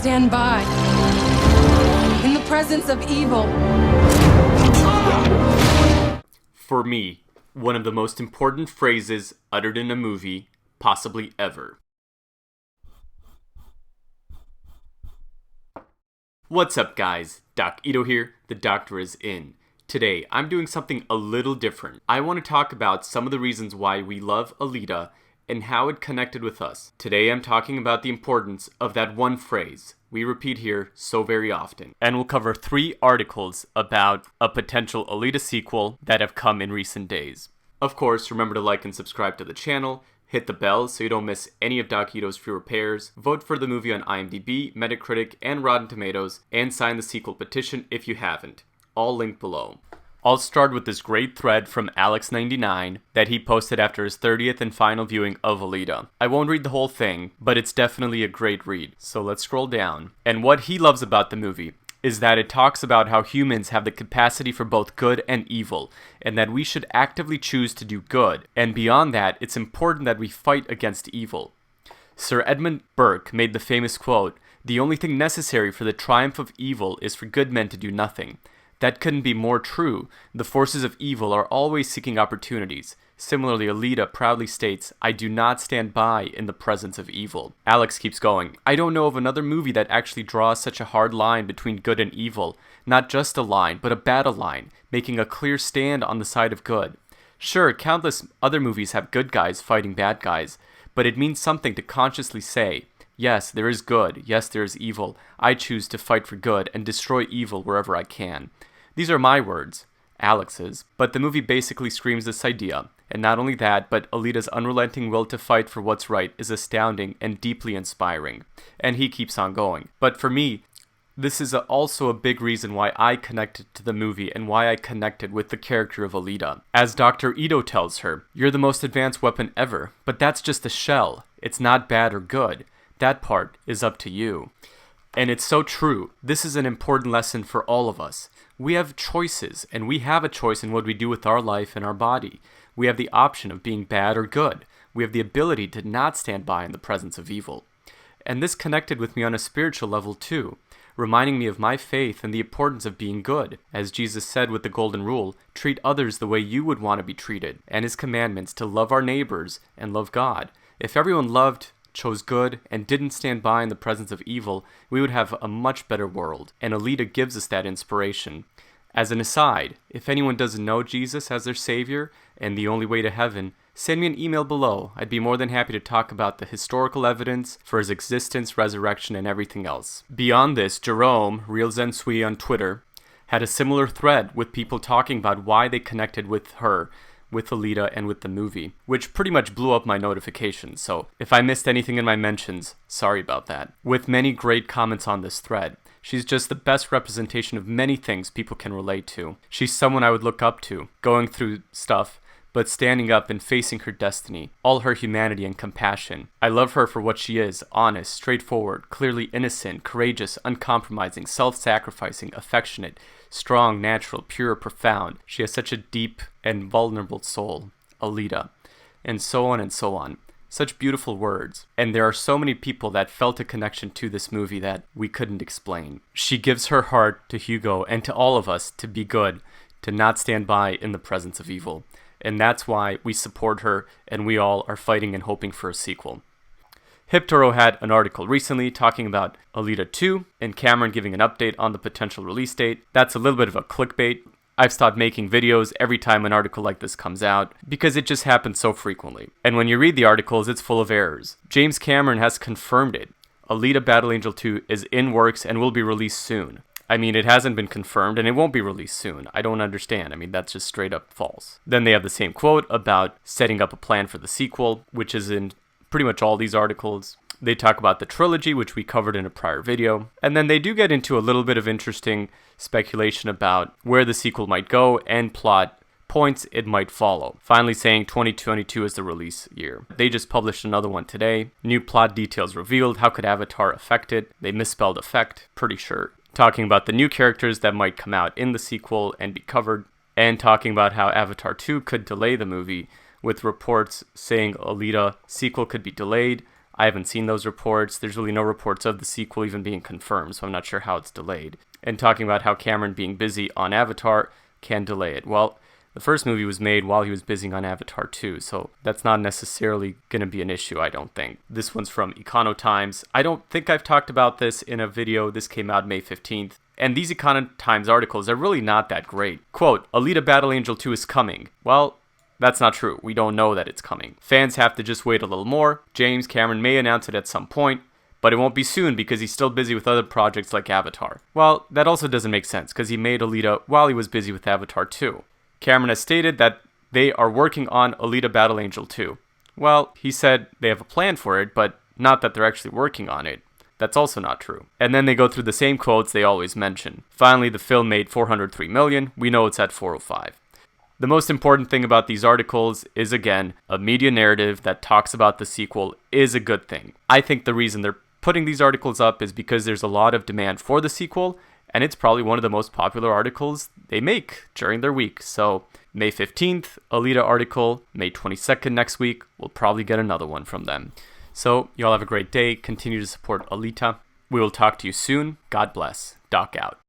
stand by in the presence of evil. For me, one of the most important phrases uttered in a movie, possibly ever. What's up, guys? Doc Ito here. The doctor is in. Today, I'm doing something a little different. I want to talk about some of the reasons why we love Alita and how it connected with us. Today, I'm talking about the importance of that one phrase we repeat here so very often. And we'll cover 3 articles about a potential Alita sequel that have come in recent days. Of course, remember to like and subscribe to the channel. Hit the bell so you don't miss any of Doc Ito's free repairs. Vote for the movie on IMDb, Metacritic, and Rotten Tomatoes, and sign the sequel petition if you haven't. All linked below. I'll start with this great thread from Alex99 that he posted after his 30th and final viewing of Alita. I won't read the whole thing, but it's definitely a great read. So let's scroll down. And what he loves about the movie is that it talks about how humans have the capacity for both good and evil, and that we should actively choose to do good. And beyond that, it's important that we fight against evil. Sir Edmund Burke made the famous quote, "The only thing necessary for the triumph of evil is for good men to do nothing." That couldn't be more true. The forces of evil are always seeking opportunities. Similarly, Alita proudly states, "I do not stand by in the presence of evil." Alex keeps going, "I don't know of another movie that actually draws such a hard line between good and evil. Not just a line, but a battle line, making a clear stand on the side of good. Sure, countless other movies have good guys fighting bad guys, but it means something to consciously say, yes, there is good, yes, there is evil. I choose to fight for good and destroy evil wherever I can." These are my words, Alex's, but the movie basically screams this idea. And not only that, but Alita's unrelenting will to fight for what's right is astounding and deeply inspiring. And he keeps on going. But for me, this is also a big reason why I connected to the movie and why I connected with the character of Alita. As Dr. Ito tells her, "You're the most advanced weapon ever, but that's just a shell. It's not bad or good. That part is up to you." And it's so true. This is an important lesson for all of us. We have choices, and we have a choice in what we do with our life and our body. We have the option of being bad or good. We have the ability to not stand by in the presence of evil. And this connected with me on a spiritual level too, reminding me of my faith and the importance of being good. As Jesus said with the golden rule, treat others the way you would want to be treated, and his commandments to love our neighbors and love God. If everyone loved, chose good, and didn't stand by in the presence of evil, we would have a much better world. And Alita gives us that inspiration. As an aside, if anyone doesn't know Jesus as their Savior and the only way to heaven, send me an email below. I'd be more than happy to talk about the historical evidence for his existence, resurrection, and everything else. Beyond this, Jerome, Real Zen Sui on Twitter, had a similar thread with people talking about why they connected with her, with Alita, and with the movie, which pretty much blew up my notifications, so if I missed anything in my mentions, sorry about that. With many great comments on this thread. She's just the best representation of many things people can relate to. She's someone I would look up to, going through stuff, but standing up and facing her destiny, all her humanity and compassion. I love her for what she is, honest, straightforward, clearly innocent, courageous, uncompromising, self-sacrificing, affectionate, strong, natural, pure, profound. She has such a deep and vulnerable soul, Alita, and so on and so on. Such beautiful words. And there are so many people that felt a connection to this movie that we couldn't explain. She gives her heart to Hugo and to all of us to be good, to not stand by in the presence of evil. And that's why we support her and we all are fighting and hoping for a sequel. Hiptoro had an article recently talking about Alita 2 and Cameron giving an update on the potential release date. That's a little bit of a clickbait. I've stopped making videos every time an article like this comes out because it just happens so frequently. And when you read the articles, it's full of errors. James Cameron has confirmed it. Alita Battle Angel 2 is in works and will be released soon. I mean, it hasn't been confirmed and it won't be released soon. I don't understand. I mean, that's just straight up false. Then they have the same quote about setting up a plan for the sequel, which is in pretty much all these articles. They talk about the trilogy, which we covered in a prior video. And then they do get into a little bit of interesting speculation about where the sequel might go and plot points it might follow. Finally saying 2022 is the release year. They just published another one today. New plot details revealed. How could Avatar affect it? They misspelled effect, pretty sure. Talking about the new characters that might come out in the sequel and be covered. And talking about how Avatar 2 could delay the movie, with reports saying Alita sequel could be delayed. I haven't seen those reports. There's really no reports of the sequel even being confirmed, so I'm not sure how it's delayed. And talking about how Cameron being busy on Avatar can delay it. Well, the first movie was made while he was busy on Avatar 2, so that's not necessarily going to be an issue, I don't think. This one's from Econo Times. I don't think I've talked about this in a video. This came out May 15th. And these Econo Times articles are really not that great. Quote, Alita Battle Angel 2 is coming. Well, that's not true. We don't know that it's coming. Fans have to just wait a little more. James Cameron may announce it at some point, but it won't be soon because he's still busy with other projects like Avatar. Well, that also doesn't make sense because he made Alita while he was busy with Avatar 2. Cameron has stated that they are working on Alita Battle Angel 2. Well, he said they have a plan for it, but not that they're actually working on it. That's also not true. And then they go through the same quotes they always mention. Finally, the film made $403 million. We know it's at $405. The most important thing about these articles is, again, a media narrative that talks about the sequel is a good thing. I think the reason they're putting these articles up is because there's a lot of demand for the sequel, and it's probably one of the most popular articles they make during their week. So May 15th, Alita article. May 22nd next week, we'll probably get another one from them. So y'all have a great day. Continue to support Alita. We will talk to you soon. God bless. Doc out.